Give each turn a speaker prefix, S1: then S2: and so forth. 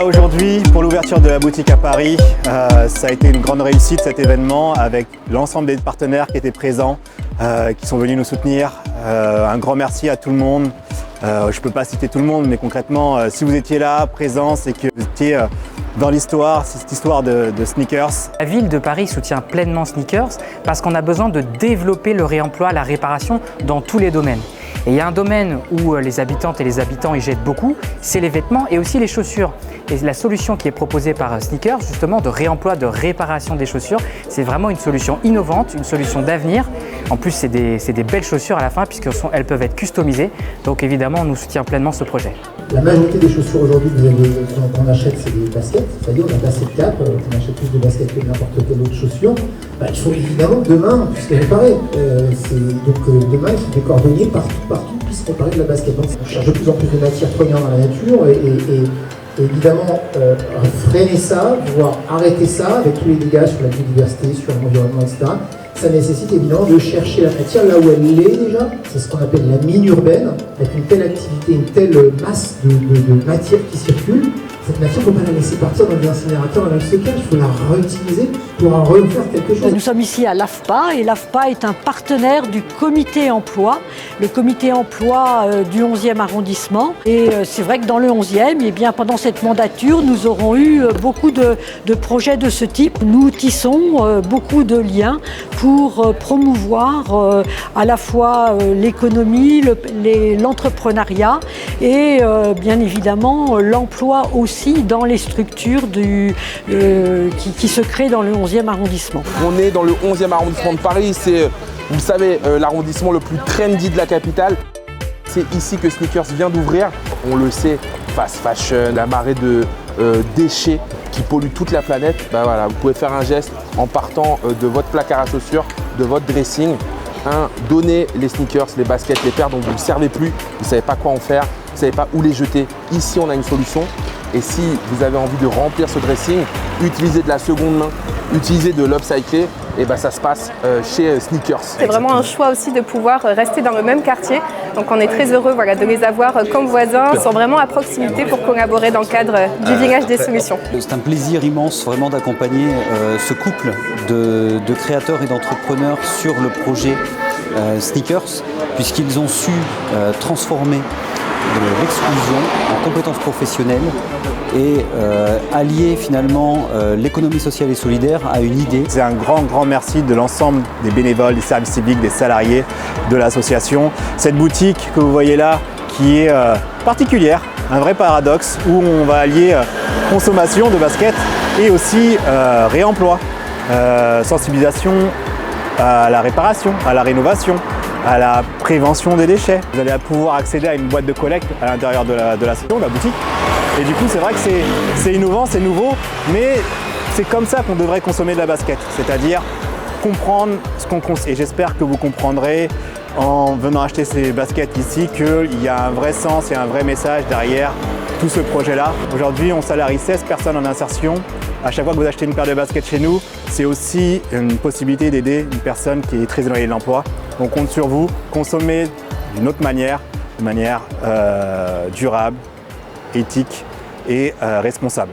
S1: Aujourd'hui, pour l'ouverture de la boutique à Paris, ça a été une grande réussite cet événement avec l'ensemble des partenaires qui étaient présents, qui sont venus nous soutenir. Un grand merci à tout le monde. Je ne peux pas citer tout le monde, mais concrètement, si vous étiez là, présent, c'est que vous étiez dans l'histoire, c'est cette histoire de sneakers.
S2: La ville de Paris soutient pleinement Sneakers parce qu'on a besoin de développer le réemploi, la réparation dans tous les domaines. Et il y a un domaine où les habitantes et les habitants y jettent beaucoup, c'est les vêtements et aussi les chaussures. Et la solution qui est proposée par Sneakers, justement, de réemploi, de réparation des chaussures, c'est vraiment une solution innovante, une solution d'avenir. En plus, c'est des belles chaussures à la fin puisqu'elles peuvent être customisées. Donc évidemment, on nous soutient pleinement ce projet.
S3: La majorité des chaussures aujourd'hui qu'on achète, c'est des baskets. C'est-à-dire on a basket cap, on achète plus de baskets que n'importe quelle autre chaussure. Il faut évidemment demain puisse les réparer. Demain, il faut des cordonniers partout puissent réparer de la basket. Donc on cherche de plus en plus de matières premières dans la nature et évidemment freiner ça, voire arrêter ça avec tous les dégâts sur la biodiversité, sur l'environnement, etc. Ça nécessite évidemment de chercher la matière là où elle est déjà. C'est ce qu'on appelle la mine urbaine, avec une telle activité, une telle masse de matière qui circule. Cette matière, il ne faut pas la laisser partir dans des incinérateurs, dans le stockage, il faut la réutiliser pour en refaire quelque chose.
S4: Nous sommes ici à l'AFPA et l'AFPA est un partenaire du comité emploi, le comité emploi du 11e arrondissement. Et c'est vrai que dans le 11e, eh bien, pendant cette mandature, nous aurons eu beaucoup de projets de ce type. Nous tissons beaucoup de liens pour promouvoir à la fois l'économie, l'entrepreneuriat et bien évidemment l'emploi aussi dans les structures qui se créent dans le 11e arrondissement.
S5: On est dans le 11e arrondissement de Paris, c'est, vous le savez, l'arrondissement le plus trendy de la capitale. C'est ici que Sneakers vient d'ouvrir. On le sait, fast fashion, la marée de déchets qui polluent toute la planète. Voilà, vous pouvez faire un geste en partant de votre placard à chaussures, de votre dressing. Donnez les sneakers, les baskets, les paires dont vous ne servez plus, vous ne savez pas quoi en faire, vous ne savez pas où les jeter. Ici, on a une solution. Et si vous avez envie de remplir ce dressing, utilisez de la seconde main, utilisez de l'upcycler, et ça se passe chez Sneakers.
S6: C'est vraiment un choix aussi de pouvoir rester dans le même quartier. Donc on est très heureux de les avoir comme voisins. Ils sont vraiment à proximité pour collaborer dans le cadre du village des solutions.
S7: C'est un plaisir immense vraiment d'accompagner ce couple de créateurs et d'entrepreneurs sur le projet Sneakers, puisqu'ils ont su transformer l'exclusion en compétences professionnelles et allier finalement l'économie sociale et solidaire à une idée.
S1: C'est un grand merci de l'ensemble des bénévoles, des services civiques, des salariés de l'association. Cette boutique que vous voyez là qui est particulière, un vrai paradoxe où on va allier consommation de basket et aussi réemploi, sensibilisation à la réparation, à la rénovation, à la prévention des déchets. Vous allez pouvoir accéder à une boîte de collecte à l'intérieur de la boutique. Et du coup, c'est vrai que c'est innovant, c'est nouveau, mais c'est comme ça qu'on devrait consommer de la basket. C'est-à-dire comprendre ce qu'on consomme. Et j'espère que vous comprendrez en venant acheter ces baskets ici qu'il y a un vrai sens et un vrai message derrière tout ce projet-là. Aujourd'hui, on salarie 16 personnes en insertion. À chaque fois que vous achetez une paire de baskets chez nous, c'est aussi une possibilité d'aider une personne qui est très éloignée de l'emploi. On compte sur vous, consommez d'une autre manière, de manière durable, éthique et responsable.